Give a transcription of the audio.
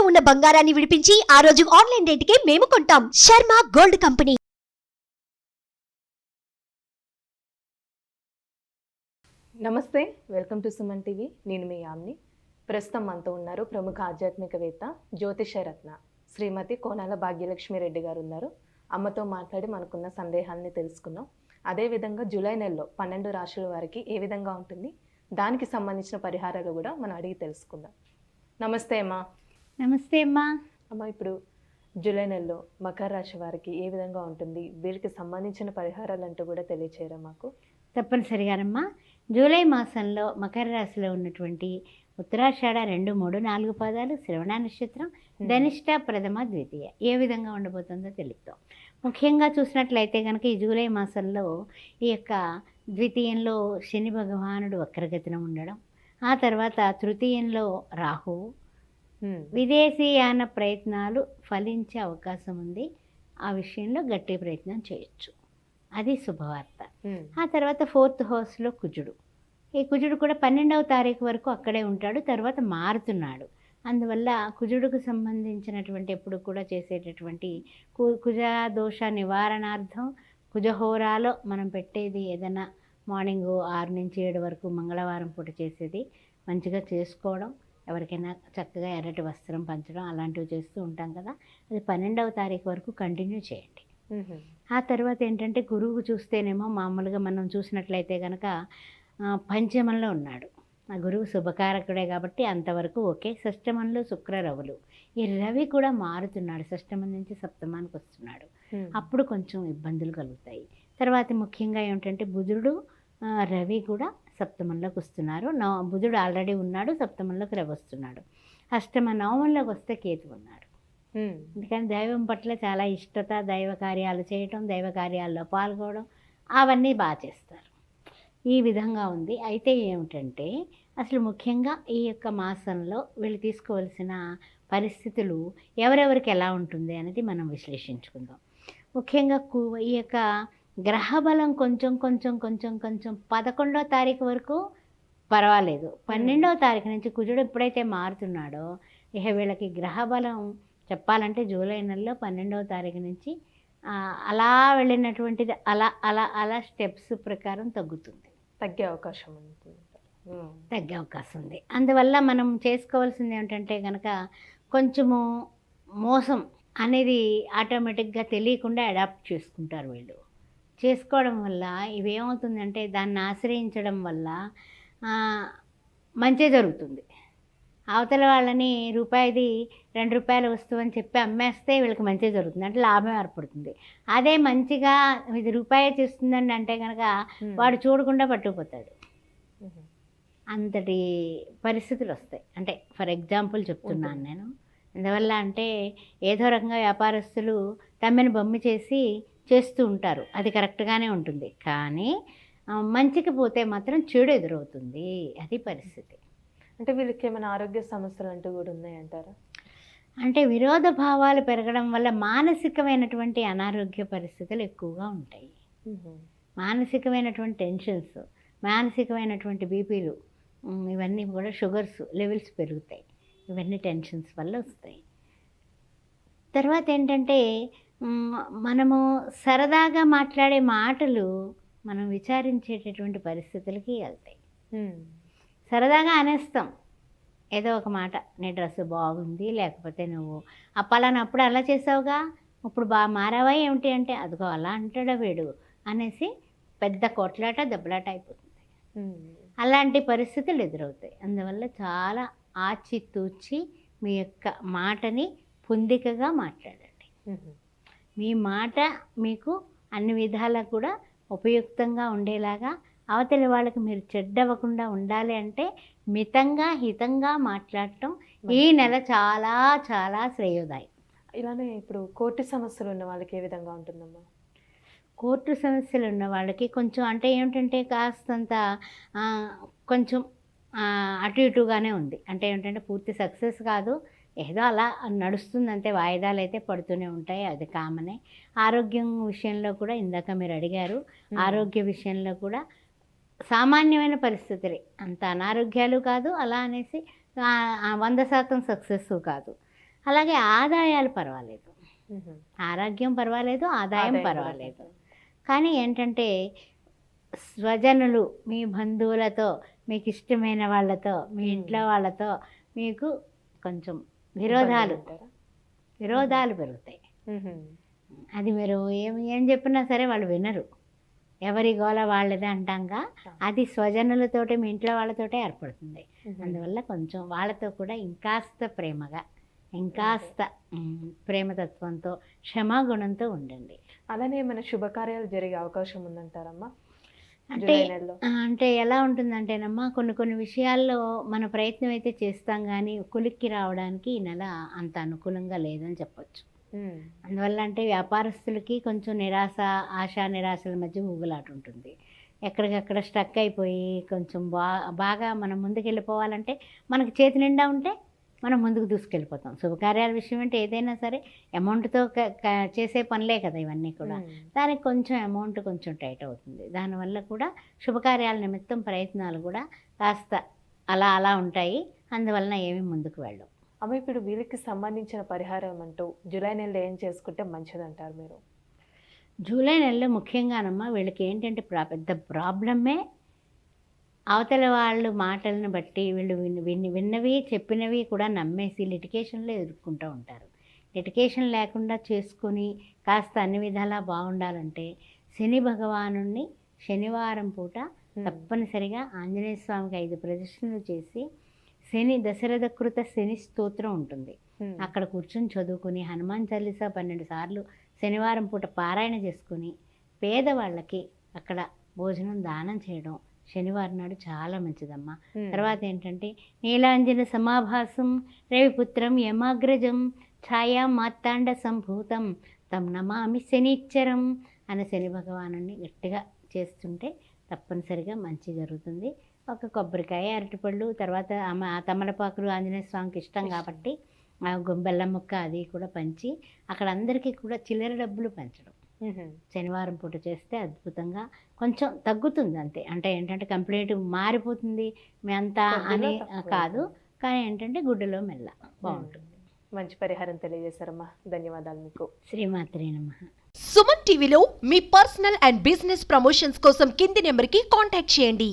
ఉన్న బంగారాన్ని విడిపించి ఆ రోజు ఆన్లైన్ రేటుకే మేము కొంటాం. Sharma gold company. నమస్తే, వెల్కమ్ టు సుమన్ టీవీ. నేను మీ యామ్ని. ప్రస్తుతం మనతో ఉన్నారు ప్రముఖ ఆధ్యాత్మికవేత్త జ్యోతిషరత్న శ్రీమతి కోనాల భాగ్యలక్ష్మి రెడ్డి గారు ఉన్నారు. అమ్మతో మాట్లాడి మనకున్న సందేహాలని తెలుసుకుందాం. అదేవిధంగా జూలై నెలలో 12 రాశుల వారికి ఏ విధంగా ఉంటుంది, దానికి సంబంధించిన పరిహారాలు కూడా మనం అడిగి తెలుసుకుందాం. నమస్తే అమ్మా. నమస్తే అమ్మా. అమ్మ, ఇప్పుడు జూలై నెలలో మకర రాశి వారికి ఏ విధంగా ఉంటుంది, వీరికి సంబంధించిన పరిహారాలు అంటూ కూడా తెలియచేయరా మాకు? తప్పనిసరిగానమ్మా. జూలై మాసంలో మకర రాశిలో ఉన్నటువంటి ఉత్తరాషాఢ 2, 3, 4 పాదాలు, శ్రవణ నక్షత్రం, ధనిష్ట, ప్రథమ, ద్వితీయ ఏ విధంగా ఉండబోతుందో తెలుపుతాం. ముఖ్యంగా చూసినట్లయితే కనుక ఈ జూలై మాసంలో ఈ యొక్క ద్వితీయంలో శని భగవానుడు వక్రగతిన ఉండడం, ఆ తర్వాత తృతీయంలో రాహువు, విదేశీయాన ప్రయత్నాలు ఫలించే అవకాశం ఉంది. ఆ విషయంలో గట్టి ప్రయత్నం చేయొచ్చు, అది శుభవార్త. ఆ తర్వాత 4th హౌస్లో కుజుడు. ఈ కుజుడు కూడా 12వ తారీఖు వరకు అక్కడే ఉంటాడు, తర్వాత మారుతున్నాడు. అందువల్ల కుజుడుకు సంబంధించినటువంటి ఎప్పుడు కూడా చేసేటటువంటి కుజ దోష నివారణార్థం కుజహోరాలో మనం పెట్టేది ఏదైనా మార్నింగ్ 6 నుంచి 7 వరకు మంగళవారం పూట చేసేది మంచిగా చేసుకోవడం, ఎవరికైనా చక్కగా ఎర్రటి వస్త్రం పంచడం అలాంటివి చేస్తూ ఉంటాం కదా, అది 12వ తారీఖు వరకు కంటిన్యూ చేయండి. ఆ తర్వాత ఏంటంటే గురువు చూస్తేనేమో మామూలుగా మనం చూసినట్లయితే కనుక పంచమంలో ఉన్నాడు. ఆ గురువు శుభకారకుడే కాబట్టి అంతవరకు ఓకే. షష్టమంలో శుక్ర రవులు, ఈ రవి కూడా మారుతున్నాడు, షష్టమం నుంచి సప్తమానికి వస్తున్నాడు. అప్పుడు కొంచెం ఇబ్బందులు కలుగుతాయి. తర్వాత ముఖ్యంగా ఏమిటంటే బుధుడు రవి కూడా సప్తమంలోకి వస్తున్నారు. బుధుడు ఆల్రెడీ ఉన్నాడు, సప్తమంలోకి రవి వస్తున్నాడు. అష్టమ నవమంలోకి వస్తే కేతు ఉన్నాడు. అందుకని దైవం పట్ల చాలా ఇష్టత, దైవ కార్యాలు చేయటం, దైవ కార్యాల్లో పాల్గొనడం అవన్నీ బాగా చేస్తారు. ఈ విధంగా ఉంది. అయితే ఏమిటంటే అసలు ముఖ్యంగా ఈ యొక్క మాసంలో వీళ్ళు తీసుకోవాల్సిన పరిస్థితులు ఎవరెవరికి ఎలా ఉంటుంది అనేది మనం విశ్లేషించుకుందాం. ముఖ్యంగా ఈ యొక్క గ్రహబలం కొంచెం 11వ తారీఖు వరకు పర్వాలేదు. 12వ తారీఖు నుంచి కుజుడు ఎప్పుడైతే మారుతున్నాడో ఇక వీళ్ళకి గ్రహబలం చెప్పాలంటే జూలై నెలలో 12వ తారీఖు నుంచి అలా వెళ్ళినటువంటిది అలా అలా అలా స్టెప్స్ ప్రకారం తగ్గుతుంది, తగ్గే అవకాశం ఉంటుంది. తగ్గే అవకాశం ఉంది. అందువల్ల మనం చేసుకోవాల్సింది ఏమిటంటే కనుక కొంచెము మోసం అనేది ఆటోమేటిక్గా తెలియకుండా అడాప్ట్ చేసుకుంటారు వీళ్ళు. చేసుకోవడం వల్ల ఇవేమవుతుందంటే దాన్ని ఆశ్రయించడం వల్ల మంచి జరుగుతుంది. అవతల వాళ్ళని రూపాయిది 2 రూపాయల వస్తువు అని చెప్పి అమ్మేస్తే వీళ్ళకి మంచి జరుగుతుంది, అంటే లాభం ఏర్పడుతుంది. అదే మంచిగా ఇది రూపాయి చేస్తుందండి అంటే కనుక వాడు చూడకుండా పట్టుకుపోతాడు. అంతటి పరిస్థితులు వస్తాయి. అంటే ఫర్ ఎగ్జాంపుల్ చెప్తున్నాను నేను. అందువల్ల అంటే ఏదో రకంగా వ్యాపారస్తులు తమ్మిని బొమ్మి చేస్తూ ఉంటారు, అది కరెక్ట్గానే ఉంటుంది. కానీ మంచికి పోతే మాత్రం చెడు ఎదురవుతుంది, అది పరిస్థితి. అంటే వీళ్ళకి ఏమైనా ఆరోగ్య సమస్యలు అంటూ కూడా ఉన్నాయంటారా? అంటే విరోధ భావాలు పెరగడం వల్ల మానసికమైనటువంటి అనారోగ్య పరిస్థితులు ఎక్కువగా ఉంటాయి. మానసికమైనటువంటి టెన్షన్స్, మానసికమైనటువంటి బీపీలు, ఇవన్నీ కూడా షుగర్స్ లెవెల్స్ పెరుగుతాయి. ఇవన్నీ టెన్షన్స్ వల్ల వస్తాయి. తర్వాత ఏంటంటే మనము సరదాగా మాట్లాడే మాటలు మనం విచారించేటటువంటి పరిస్థితులకి వెళ్తాయి. సరదాగా అనేస్తాం ఏదో ఒక మాట, నీ డ్రెస్ బాగుంది, లేకపోతే నువ్వు పలానప్పుడు అలా చేసావుగా, ఇప్పుడు బాగా మారావా ఏమిటి అంటే అదిగో అలా అంటాడా వీడు అనేసి పెద్ద కొట్లాట దెబ్బలాట అయిపోతుంది. అలాంటి పరిస్థితులు ఎదురవుతాయి. అందువల్ల చాలా ఆచితూచి మీ యొక్క మాటని పొందికగా మాట్లాడండి. మీ మాట మీకు అన్ని విధాలా కూడా ఉపయుక్తంగా ఉండేలాగా, అవతలి వాళ్ళకి మీరు చెడ్డవ్వకుండా ఉండాలి అంటే మితంగా హితంగా మాట్లాడటం ఈ నెల చాలా చాలా శ్రేయోదాయం. ఇలానే ఇప్పుడు కోర్టు సమస్యలు ఉన్న వాళ్ళకి ఏ విధంగా ఉంటుందమ్మా? కోర్టు సమస్యలు ఉన్న వాళ్ళకి కొంచెం అంటే ఏమిటంటే కాస్తంత కొంచెం అటు ఇటుగానే ఉంది. అంటే ఏమిటంటే పూర్తి సక్సెస్ కాదు, ఏదో అలా నడుస్తుందంటే వాయిదాలు అయితే పడుతూనే ఉంటాయి, అది కామనే. ఆరోగ్యం విషయంలో కూడా ఇందాక మీరు అడిగారు, ఆరోగ్య విషయంలో కూడా సామాన్యమైన పరిస్థితులే, అంత అనారోగ్యాలు కాదు, అలా అనేసి 100% సక్సెస్ కాదు. అలాగే ఆదాయాలు పర్వాలేదు, మ్మ్. ఆరోగ్యం పర్వాలేదు, ఆదాయం ఆదాయం పర్వాలేదు. పర్వాలేదు. కానీ ఏంటంటే స్వజనులు, మీ బంధువులతో, మీకు ఇష్టమైన వాళ్ళతో, మీ ఇంట్లో వాళ్ళతో మీకు కొంచెం విరోధాలు ఇబ్బందులు అంటారా? విరోధాలు పెరుగుతాయి. మ్మ్. అది మీరు ఏం చెప్పినా సరే వాళ్ళు వినరు. ఎవరి గోల వాళ్ళదే అంటాంగా, అది స్వజనులతోటి, మీ ఇంట్లో వాళ్ళతోటే ఏర్పడుతుంది. మ్మ్. అందువల్ల కొంచెం వాళ్ళతో కూడా ఇంకాస్త ప్రేమగా, ఇంకాస్త ప్రేమతత్వంతో, క్షమాగుణంతో ఉండండి. అలానే ఏమైనా శుభకార్యాలు జరిగే అవకాశం ఉందంటారమ్మా అంటే జూలై నెలలో? అంటే ఎలా ఉంటుందంటేనమ్మా, కొన్ని విషయాల్లో మన ప్రయత్నం అయితే చేస్తాం, కానీ కొలిక్కి రావడానికి ఈ నెల అంత అనుకూలంగా లేదని చెప్పొచ్చు. మ్మ్. అందువల్ల అంటే వ్యాపారస్తులకి కొంచెం నిరాశ, ఆశా నిరాశల మధ్య ఊగులాట ఉంటుంది. ఎక్కడికక్కడ స్ట్రక్ అయిపోయి కొంచెం బాగా మనం ముందుకు వెళ్ళిపోవాలంటే, మనకి చేతి నిండా ఉంటే మనం ముందుకు దూసుకెళ్ళిపోతాం. శుభకార్యాల విషయం అంటే ఏదైనా సరే అమౌంట్తో చేసే పనులే కదా ఇవన్నీ కూడా. మ్మ్. దానికి కొంచెం అమౌంట్ కొంచెం టైట్ అవుతుంది. దానివల్ల కూడా శుభకార్యాల నిమిత్తం ప్రయత్నాలు కూడా కాస్త అలా ఉంటాయి. అందువలన ఏమీ ముందుకు వెళ్ళవు. అమ్మ, ఇప్పుడు వీళ్ళకి సంబంధించిన పరిహారం అంటూ జూలై నెలలో ఏం చేసుకుంటే మంచిదంటారు మీరు? జూలై నెలలో ముఖ్యంగానమ్మా వీళ్ళకి ఏంటంటే పెద్ద ప్రాబ్లమే అవతల వాళ్ళు మాటలను బట్టి వీళ్ళు విన్నవి చెప్పినవి కూడా నమ్మేసి లిటికేషన్లో ఎదుర్కొంటూ ఉంటారు. లిటికేషన్ లేకుండా చేసుకొని కాస్త అన్ని విధాలా బాగుండాలంటే శని భగవానుణ్ణి శనివారం పూట తప్పనిసరిగా ఆంజనేయ స్వామికి 5 ప్రదక్షిణలు చేసి, శని దశరథ కృత శని స్తోత్రం ఉంటుంది, మ్మ్. అక్కడ కూర్చొని చదువుకుని హనుమాన్ చాలీసా 12 సార్లు శనివారం పూట పారాయణ చేసుకుని పేదవాళ్ళకి అక్కడ భోజనం దానం చేయడం శనివారం నాడు చాలా మంచిదమ్మా. మ్మ్. తర్వాత ఏంటంటే నీలాంజన సమాభాసం రవిపుత్రం యమాగ్రజం ఛాయా మార్తాండ సంభూతం తం నమామి శనిచ్చరం అనే శని భగవానుని గట్టిగా చేస్తుంటే తప్పనిసరిగా మంచి జరుగుతుంది. ఒక కొబ్బరికాయ, అరటిపళ్ళు, తర్వాత తమలపాకులు ఆంజనేయ స్వామికి ఇష్టం కాబట్టి బెల్లం ముక్క అది కూడా పంచి అక్కడ అందరికీ కూడా చిల్లర డబ్బులు పంచడం మ్మ్. శనివారం పూట చేస్తే అద్భుతంగా కొంచెం తగ్గుతుంది. అంతే. అంటే ఏంటంటే కంప్లీట్ మారిపోతుంది మీ అంతా కొద్దిగా అని తక్కువ కాదు, అవుతుంది. కానీ ఏంటంటే గుడ్డలో మెల్ల బాగుంటుంది. మంచి పరిహారం తెలియజేశారమ్మా, ధన్యవాదాలు మీకు. శ్రీమాత్రే నమః. సుమన్ టీవీలో మీ పర్సనల్ అండ్ బిజినెస్ ప్రమోషన్స్ కోసం కింది నెంబర్కి కాంటాక్ట్ చేయండి.